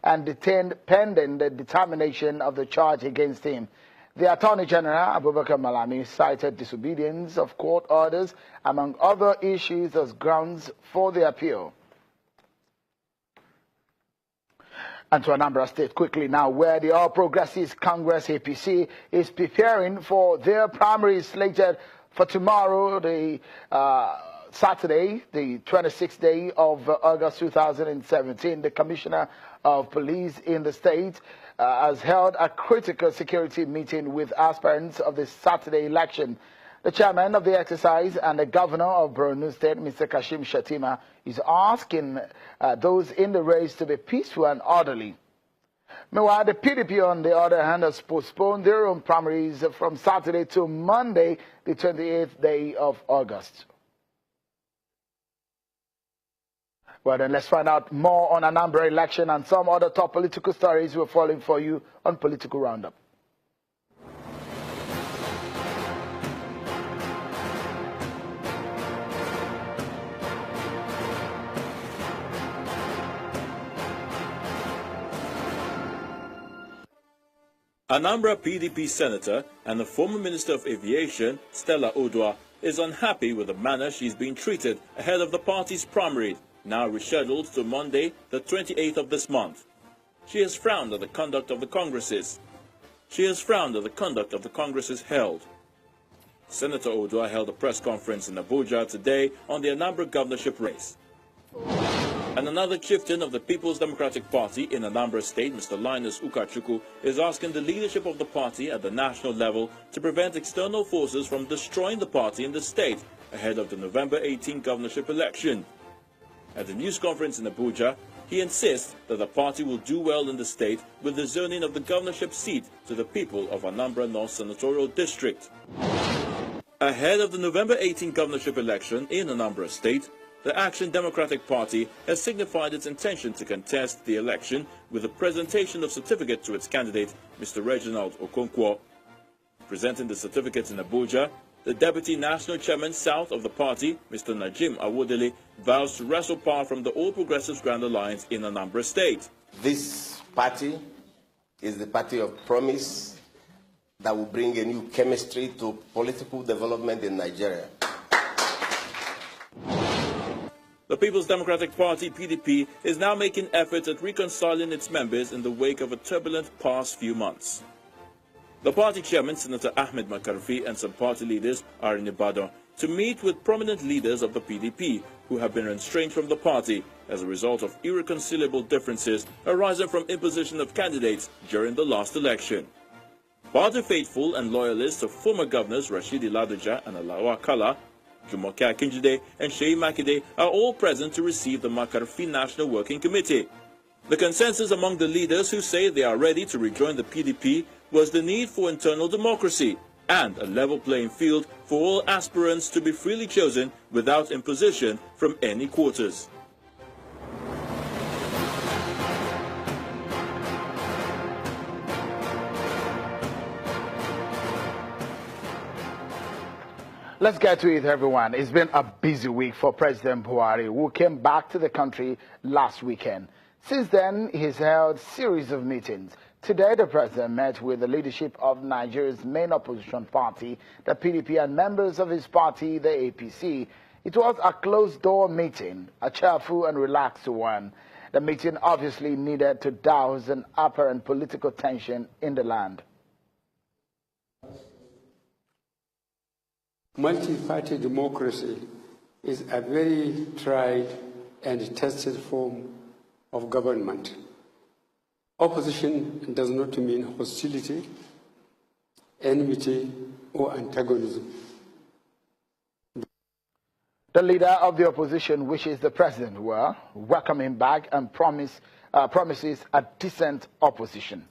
and detained pending the determination of the charge against him. The Attorney General, Abubakar Malami, cited disobedience of court orders, among other issues, as grounds for the appeal. And to Anambra State quickly now, where the All Progressives Congress APC is preparing for their primary slated for tomorrow, the Saturday, the 26th day of August 2017. The Commissioner of Police in the state has held a critical security meeting with aspirants of the Saturday election. The chairman of the exercise and the governor of Borno State, Mr. Kashim Shettima, is asking those in the race to be peaceful and orderly. Meanwhile, the PDP, on the other hand, has postponed their own primaries from Saturday to Monday, the 28th day of August. Well, then let's find out more on Anambra election and some other top political stories we're following for you on Political Roundup. Anambra PDP Senator and the former Minister of Aviation, Stella Odua, is unhappy with the manner she's being treated ahead of the party's primary, now rescheduled to Monday, the 28th of this month. She has frowned at the conduct of the congresses. Held. Senator Odua held a press conference in Abuja today on the Anambra governorship race. And another chieftain of the People's Democratic Party in Anambra State, Mr. Linus Ukachukwu, is asking the leadership of the party at the national level to prevent external forces from destroying the party in the state ahead of the November 18 governorship election. At the news conference in Abuja, he insists that the party will do well in the state with the zoning of the governorship seat to the people of Anambra North Senatorial District. Ahead of the November 18 governorship election in Anambra State, the Action Democratic Party has signified its intention to contest the election with the presentation of certificate to its candidate, Mr. Reginald Okonkwo. Presenting the certificate in Abuja, the Deputy National Chairman South of the party, Mr. Najim Awodele, vows to wrestle power from the All Progressives Grand Alliance in Anambra State. This party is the party of promise that will bring a new chemistry to political development in Nigeria. The People's Democratic Party, PDP, is now making efforts at reconciling its members in the wake of a turbulent past few months. The party chairman, Senator Ahmed Makarfi, and some party leaders are in Ibadan to meet with prominent leaders of the PDP who have been restrained from the party as a result of irreconcilable differences arising from imposition of candidates during the last election. Party faithful and loyalists of former governors Rashidi Ladoja and Alawa Kala, Jumoke Akinjide and Sheyi Makinde are all present to receive the Makarfi National Working Committee. The consensus among the leaders who say they are ready to rejoin the PDP was the need for internal democracy and a level playing field for all aspirants to be freely chosen without imposition from any quarters. Let's get to it, everyone. It's been a busy week for President Buhari, who came back to the country last weekend. Since then, he's held a series of meetings. Today, the president met with the leadership of Nigeria's main opposition party, the PDP, and members of his party, the APC. It was a closed-door meeting, a cheerful and relaxed one. The meeting obviously needed to douse an apparent political tension in the land. Multi-party democracy is a very tried and tested form of government. Opposition does not mean hostility, enmity, or antagonism. The leader of the opposition wishes the president well, welcome him back, and promises a decent opposition.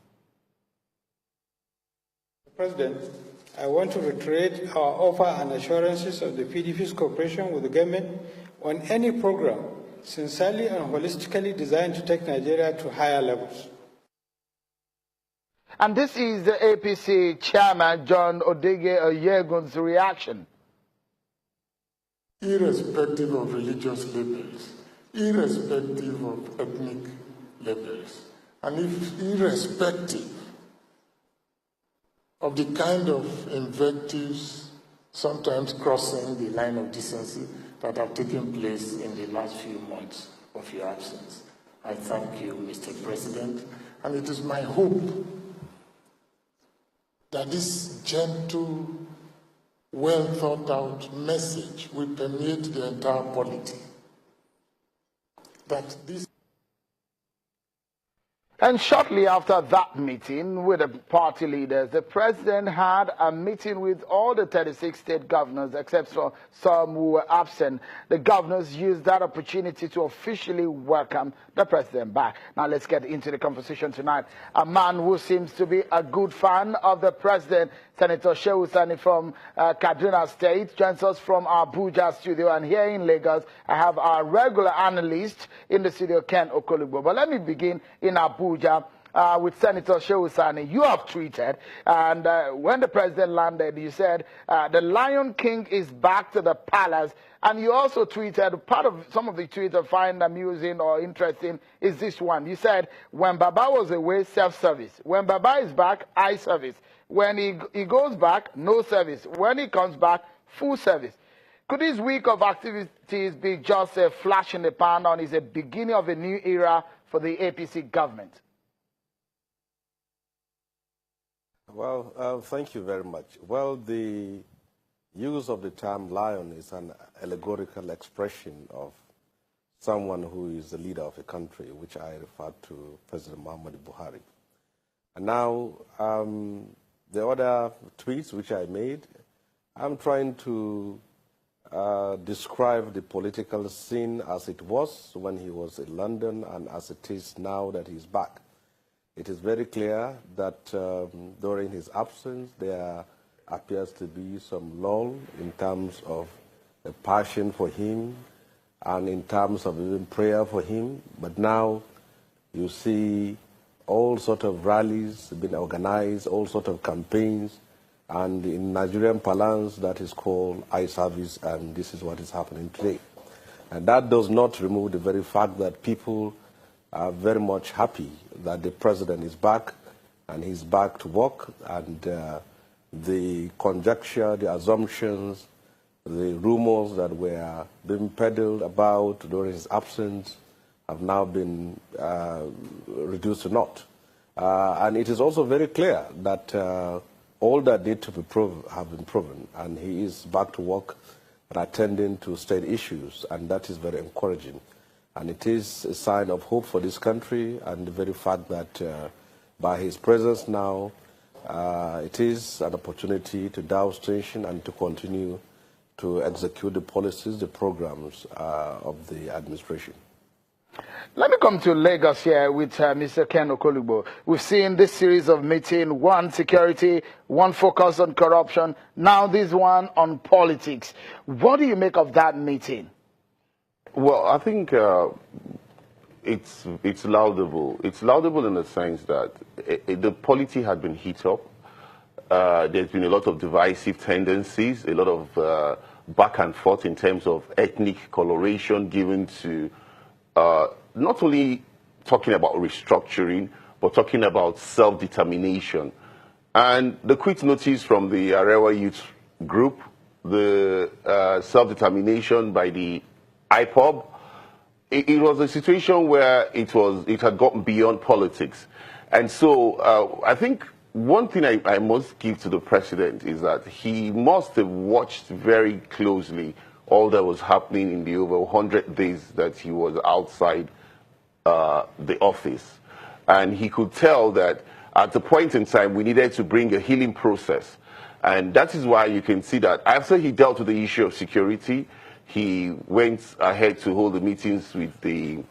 President, I want to reiterate our offer and assurances of the PDP's cooperation with the government on any program sincerely and holistically designed to take Nigeria to higher levels. And this is the APC chairman, John Odege Oyegun's reaction. Irrespective of religious labels, irrespective of ethnic levels. And if irrespective of the kind of invectives, sometimes crossing the line of decency, that have taken place in the last few months of your absence, I thank you, Mr. President, and it is my hope that this gentle, well thought out message will permeate the entire polity. That this. And shortly after that meeting with the party leaders, the president had a meeting with all the 36 state governors, except for some who were absent. The governors used that opportunity to officially welcome the president back. Now let's get into the conversation tonight. A man who seems to be a good fan of the president, Senator Shehu Sani from Kaduna State, joins us from our Abuja studio. And here in Lagos, I have our regular analyst in the studio, Ken Okolugbo. But let me begin in Abuja with Senator Shehu Sani. You have tweeted, and when the president landed, you said, the Lion King is back to the palace. And you also tweeted, part of some of the tweets I find amusing or interesting is this one. You said, when Baba was away, self-service. When Baba is back, eye service. When he goes back, no service. When he comes back, full service. Could this week of activities be just a flash in the pan, or is a beginning of a new era for the APC government? Well, thank you very much. Well, the use of the term lion is an allegorical expression of someone who is the leader of a country, which I refer to President Buhari. And now, the other tweets which I made, I'm trying to describe the political scene as it was when he was in London and as it is now that he's back. It is very clear that during his absence, there appears to be some lull in terms of a passion for him and in terms of even prayer for him. But now you see all sorts of rallies being organized, all sorts of campaigns, and in Nigerian parlance that is called eye service, and this is what is happening today. And that does not remove the very fact that people are very much happy that the president is back, and he's back to work, and the conjecture, the assumptions, the rumors that were being peddled about during his absence have now been reduced to naught. And it is also very clear that all that need to be proven have been proven, and he is back to work and attending to state issues, and that is very encouraging. And it is a sign of hope for this country, and the very fact that by his presence now, it is an opportunity to douse tension and to continue to execute the policies, the programs of the administration. Let me come to Lagos here with Mr. Ken Okolugbo. We've seen this series of meetings, one security, one focus on corruption, now this one on politics. What do you make of that meeting? Well, I think it's laudable. It's laudable in the sense that the polity had been heated up. There's been a lot of divisive tendencies, a lot of back and forth in terms of ethnic coloration given to not only talking about restructuring, but talking about self-determination. And the quick notice from the Arewa Youth Group, the self-determination by the IPOB, it was a situation where it had gotten beyond politics. And so I think one thing I must give to the president is that he must have watched very closely all that was happening in the over 100 days that he was outside the office. And he could tell that at the point in time we needed to bring a healing process. And that is why you can see that after he dealt with the issue of security, he went ahead to hold the meetings with the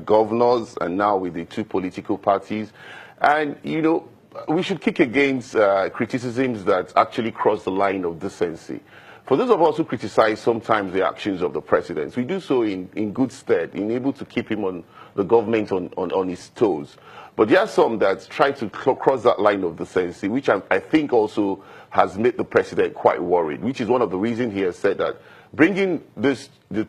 governors and now with the two political parties. And, you know, we should kick against criticisms that actually cross the line of decency. For those of us who criticize sometimes the actions of the president, we do so in good stead, in able to keep him on the government on his toes. But there are some that try to cross that line of decency, which I think also has made the president quite worried, which is one of the reasons he has said that bringing the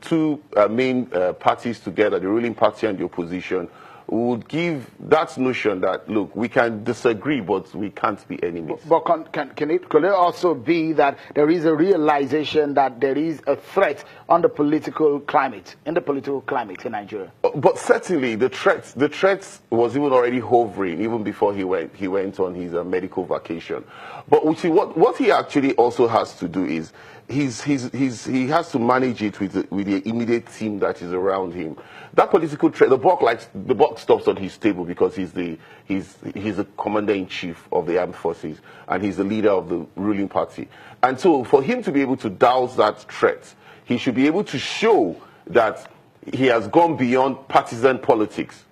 two main parties together, the ruling party and the opposition, would give that notion that, look, we can disagree, but we can't be enemies. But could it also be that there is a realization that there is a threat on the political climate, in Nigeria? But certainly the threat was even already hovering even before he went on his medical vacation. But we see what he actually also has to do is he has to manage it with the immediate team that is around him. That political threat, the buck stops on his table because he's the commander-in-chief of the armed forces and he's the leader of the ruling party. And so for him to be able to douse that threat, he should be able to show that he has gone beyond partisan politics.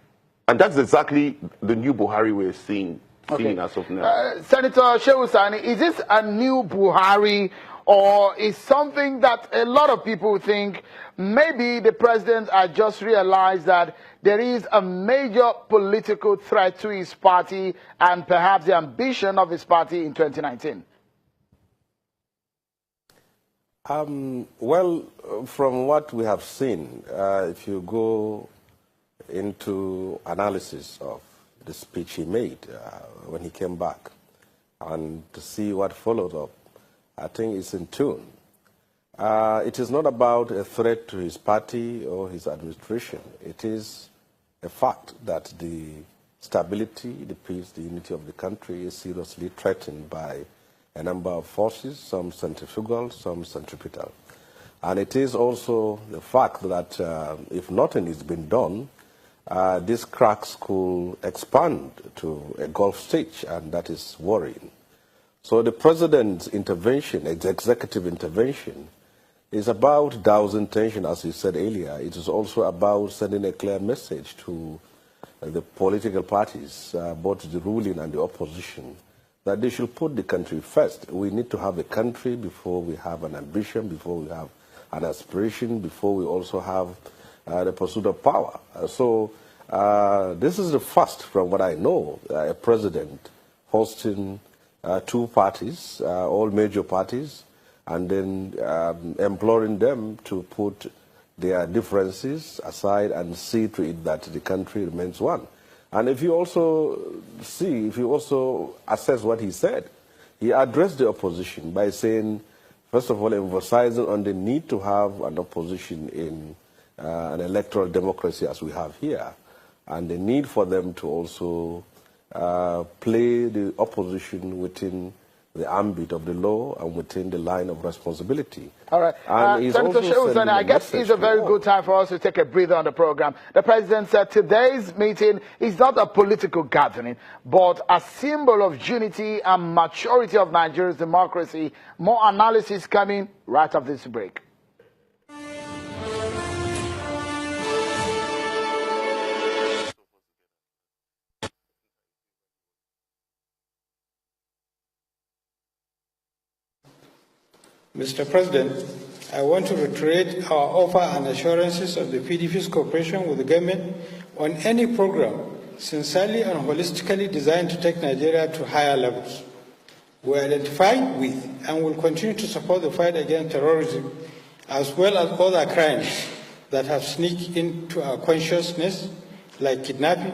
And that's exactly the new Buhari we're seeing as of now. Senator Shehu Sani, is this a new Buhari, or is something that a lot of people think maybe the president has just realized that there is a major political threat to his party and perhaps the ambition of his party in 2019? Well, from what we have seen, if you go into analysis of the speech he made when he came back and to see what followed up, I think it's in tune. It is not about a threat to his party or his administration. It is a fact that the stability, the peace, the unity of the country is seriously threatened by a number of forces, some centrifugal, some centripetal. And it is also the fact that if nothing is being done, these cracks could expand to a Gulf stage, and that is worrying. So the president's intervention, executive intervention, is about dousing tension, as you said earlier. It is also about sending a clear message to the political parties, both the ruling and the opposition, that they should put the country first. We need to have a country before we have an ambition, before we have an aspiration, before we also have the pursuit of power. So this is the first, from what I know, a president hosting two parties, all major parties, and then imploring them to put their differences aside and see to it that the country remains one. And if you also see, if you also assess what he said, he addressed the opposition by saying, first of all, emphasizing on the need to have an opposition in an electoral democracy as we have here, and the need for them to also play the opposition within the ambit of the law and within the line of responsibility. All right. Senator Shehu Sani, I guess it's a very good time for us to take a breather on the program. The president said today's meeting is not a political gathering, but a symbol of unity and maturity of Nigeria's democracy. More analysis coming right after this break. Mr. President, I want to reiterate our offer and assurances of the PDP's cooperation with the government on any program sincerely and holistically designed to take Nigeria to higher levels. We identify with and will continue to support the fight against terrorism, as well as other crimes that have sneaked into our consciousness, like kidnapping,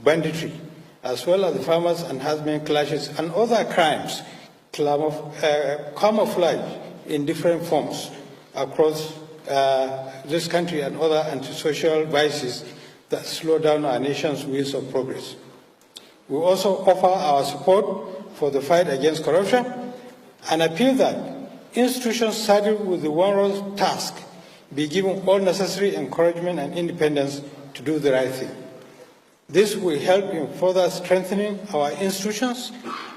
banditry, as well as the farmers and herdsmen clashes and other crimes camouflage in different forms across this country and other antisocial vices that slow down our nation's wheels of progress. We also offer our support for the fight against corruption and appeal that institutions saddled with the onerous task be given all necessary encouragement and independence to do the right thing. This will help in further strengthening our institutions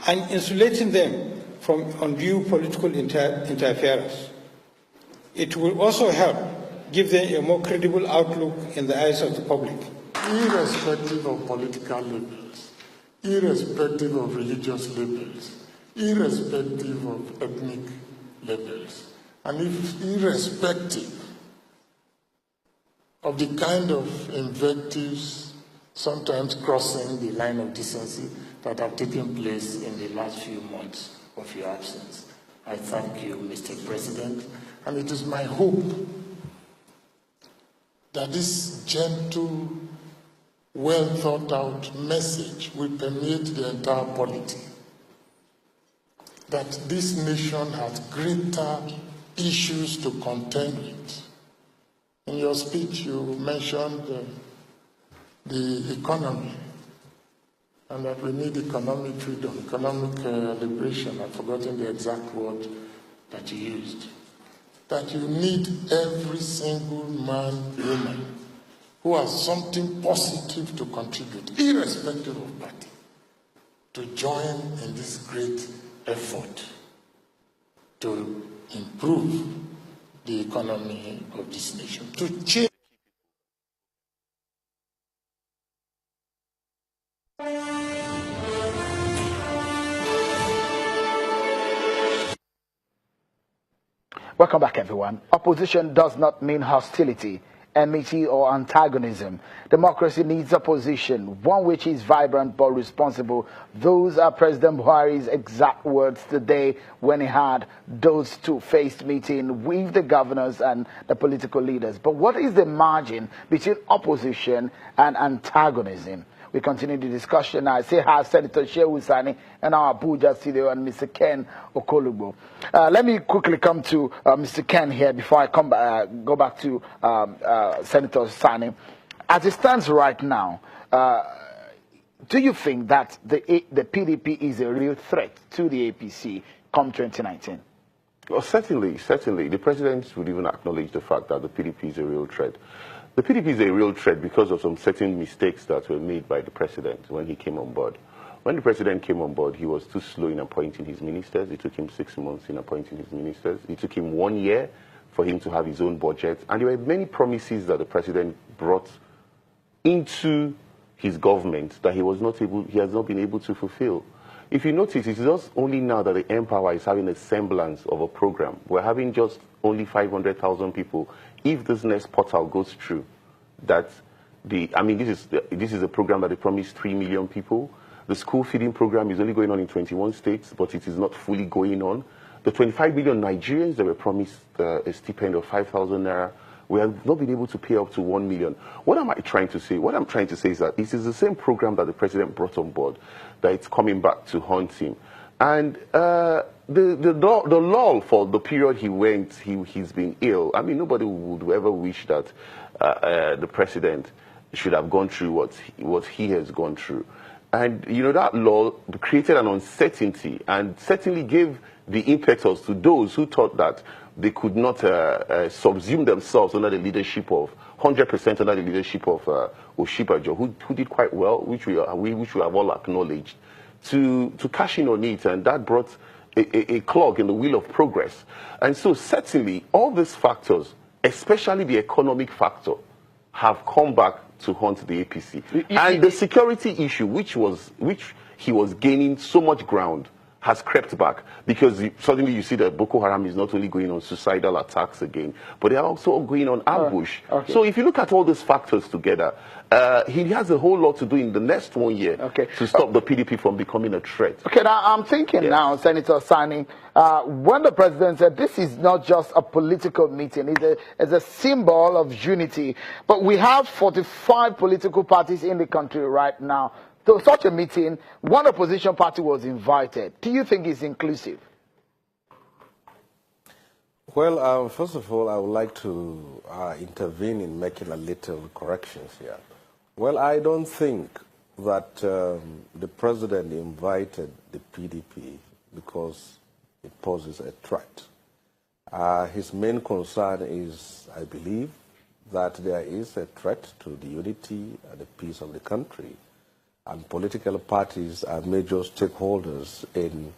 and insulating them from undue political interference. It will also help give them a more credible outlook in the eyes of the public. Irrespective of political labels, irrespective of religious labels, irrespective of ethnic labels, and irrespective of the kind of invectives sometimes crossing the line of decency that have taken place in the last few months of your absence. I thank you, Mr. President, and it is my hope that this gentle well thought out message will permeate the entire polity that this nation has greater issues to contend with. In your speech, you mentioned the economy, and that we need economic freedom, economic liberation. I've forgotten the exact word that you used. That you need every single man, woman, who has something positive to contribute, irrespective of party, to join in this great effort to improve the economy of this nation, to change. Welcome back, everyone. Opposition does not mean hostility, enmity, or antagonism. Democracy needs opposition, one which is vibrant but responsible. Those are President Buhari's exact words today when he had those two-faced meeting with the governors and the political leaders. But what is the margin between opposition and antagonism? We continue the discussion. I say hi, Senator Shehu Sani and our Abuja studio and Mr. Ken Okolugbo. Let me quickly come to Mr. Ken here before I go back to Senator Sani. As it stands right now, do you think that the PDP is a real threat to the APC come 2019? Well, certainly. The president would even acknowledge the fact that the PDP is a real threat. The PDP is a real threat because of some certain mistakes that were made by the president when he came on board. When the president came on board, he was too slow in appointing his ministers. It took him 6 months in appointing his ministers. It took him 1 year for him to have his own budget. And there were many promises that the president brought into his government that he has not been able to fulfill. If you notice, it's just only now that the Empower is having a semblance of a program. We're having just only 500,000 people. If this next portal goes through, that this is a program that they promised 3 million people. The school feeding program is only going on in 21 states, but it is not fully going on. The 25 million Nigerians that were promised a stipend of 5,000 naira, we have not been able to pay up to 1 million. What am I trying to say? What I'm trying to say is that this is the same program that the president brought on board, that it's coming back to haunt him. And the lull for the period he's been ill. I mean, nobody would ever wish that the president should have gone through what he has gone through. And, you know, that lull created an uncertainty and certainly gave the impetus to those who thought that they could not subsume themselves under the leadership of 100% under the leadership of Oshibajo, who did quite well, which we have all acknowledged, to cash in on it, and that brought a clog in the wheel of progress. And so certainly all these factors, especially the economic factor, have come back to haunt the APC. And the security issue, which he was gaining so much ground, has crept back, because suddenly you see that Boko Haram is not only going on suicidal attacks again, but they are also going on ambush. Okay. So if you look at all these factors together, he has a whole lot to do in the next 1 year to stop the PDP from becoming a threat. Okay, now I'm thinking now, Senator Sani, when the president said this is not just a political meeting, it's a symbol of unity, but we have 45 political parties in the country right now. To such a meeting, one opposition party was invited. Do you think it's inclusive? Well, first of all, I would like to intervene in making a little corrections here. Well, I don't think that the president invited the PDP because it poses a threat. His main concern is, I believe, that there is a threat to the unity and the peace of the country. And political parties are major stakeholders in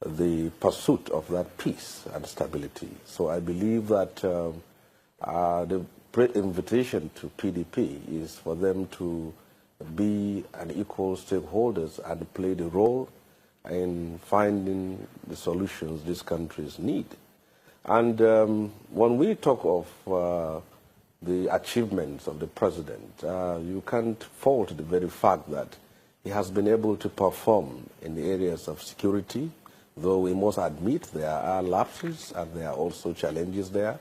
the pursuit of that peace and stability. So I believe that the invitation to PDP is for them to be an equal stakeholders and play the role in finding the solutions these countries need. And when we talk of the achievements of the president, you can't fault the very fact that he has been able to perform in the areas of security, though we must admit there are lapses and there are also challenges there.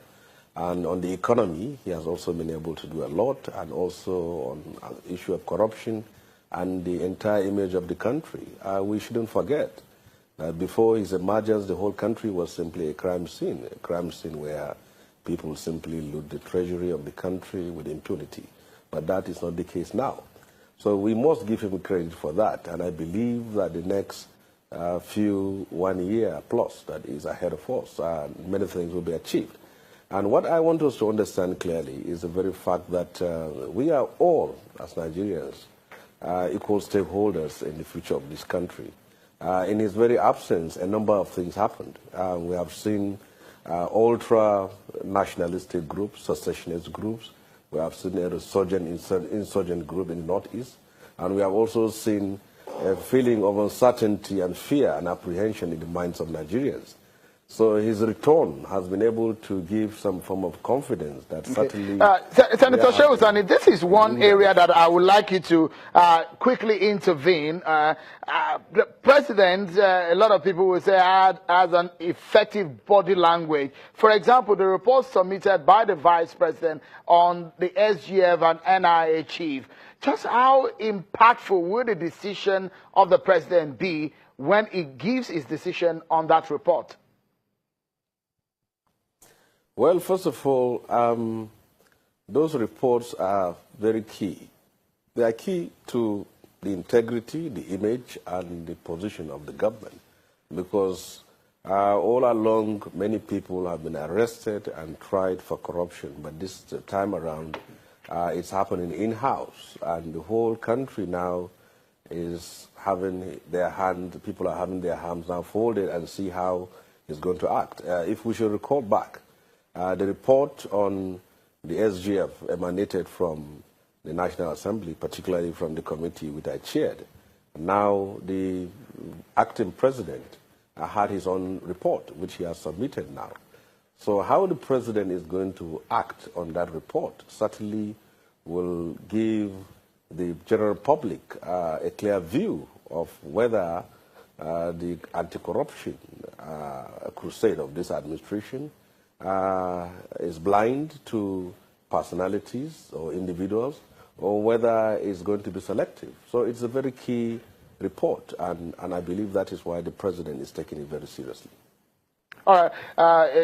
And on the economy, he has also been able to do a lot, and also on the issue of corruption and the entire image of the country. We shouldn't forget that before his emergence, the whole country was simply a crime scene where people simply loot the treasury of the country with impunity. But that is not the case now. So we must give him credit for that, and I believe that the next 1 year plus that is ahead of us, many things will be achieved. And what I want us to understand clearly is the very fact that we are all, as Nigerians, equal stakeholders in the future of this country. In his very absence, a number of things happened. We have seen ultra-nationalistic groups, secessionist groups. We have seen a resurgent insurgent group in the Northeast. And we have also seen a feeling of uncertainty and fear and apprehension in the minds of Nigerians. So his return has been able to give some form of confidence that certainly... Senator Shehu, this is one area that I would like you to quickly intervene. The president, a lot of people will say, has an effective body language. For example, the report submitted by the vice president on the SGF and NIA chief. Just how impactful will the decision of the president be when he gives his decision on that report? Well, first of all, those reports are very key. They are key to the integrity, the image, and the position of the government, because all along, many people have been arrested and tried for corruption, but this time around, it's happening in-house, and the whole country now is having their hand, people are having their hands now folded and see how it's going to act. If we should recall back, the report on the SGF emanated from the National Assembly, particularly from the committee which I chaired. Now the acting president had his own report, which he has submitted now. So how the president is going to act on that report certainly will give the general public a clear view of whether the anti-corruption crusade of this administration is blind to personalities or individuals, or whether it's going to be selective. So it's a very key report, and I believe that is why the president is taking it very seriously. All right,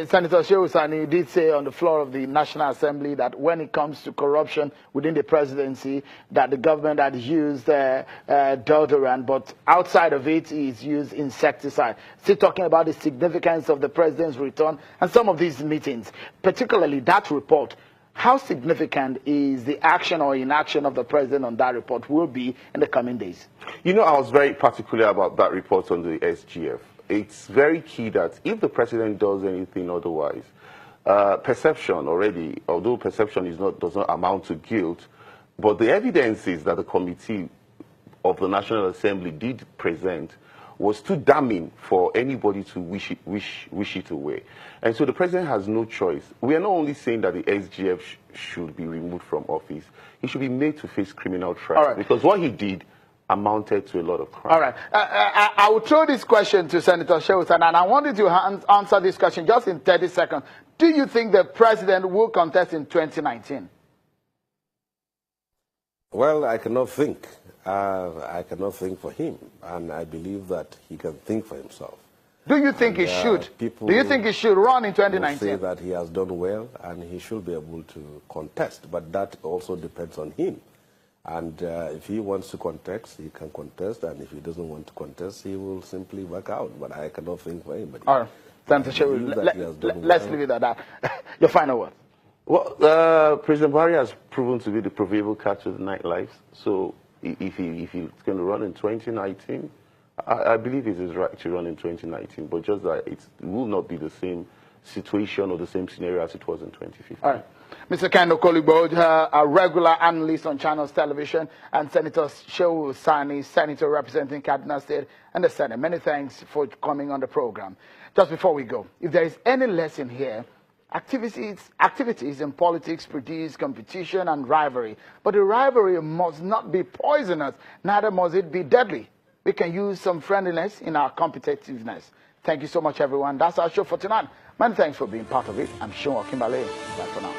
Senator Shehu did say on the floor of the National Assembly that when it comes to corruption within the presidency, that the government had used deodorant, but outside of it is used insecticide. Still talking about the significance of the president's return and some of these meetings, particularly that report. How significant is the action or inaction of the president on that report will be in the coming days? You know, I was very particular about that report on the SGF. It's very key that if the president does anything otherwise, perception already, although perception does not amount to guilt, but the evidences that the committee of the National Assembly did present was too damning for anybody to wish it away. And so the president has no choice. We are not only saying that the SGF should be removed from office, he should be made to face criminal trial. Right. Because what he did amounted to a lot of crime. All right. I will throw this question to Senator Shehu, and I wanted to answer this question just in 30 seconds. Do you think the president will contest in 2019? Well, I cannot think. I cannot think for him, and I believe that he can think for himself. Do you think he should? Do you think he should run in 2019? Say that he has done well, and he should be able to contest, but that also depends on him. And if he wants to contest, he can contest, and if he doesn't want to contest, he will simply back out. But I cannot think for anybody. All right. Senator Shehu, let's leave it at that. Your final word. Well, President Buhari has proven to be the proverbial catch of the night life. So if he's going to run in 2019, I believe it is right to run in 2019, but just that it will not be the same situation or the same scenario as it was in 2015. All right. Mr. Kanu, a regular analyst on Channels Television, and Senator Shehu Sani, Senator representing Kaduna State and the Senate. Many thanks for coming on the program. Just before we go, if there is any lesson here, activities in politics produce competition and rivalry, but the rivalry must not be poisonous, neither must it be deadly. We can use some friendliness in our competitiveness. Thank you so much, everyone. That's our show for tonight. Many thanks for being part of it. I'm Sean Akimbale. Bye for now.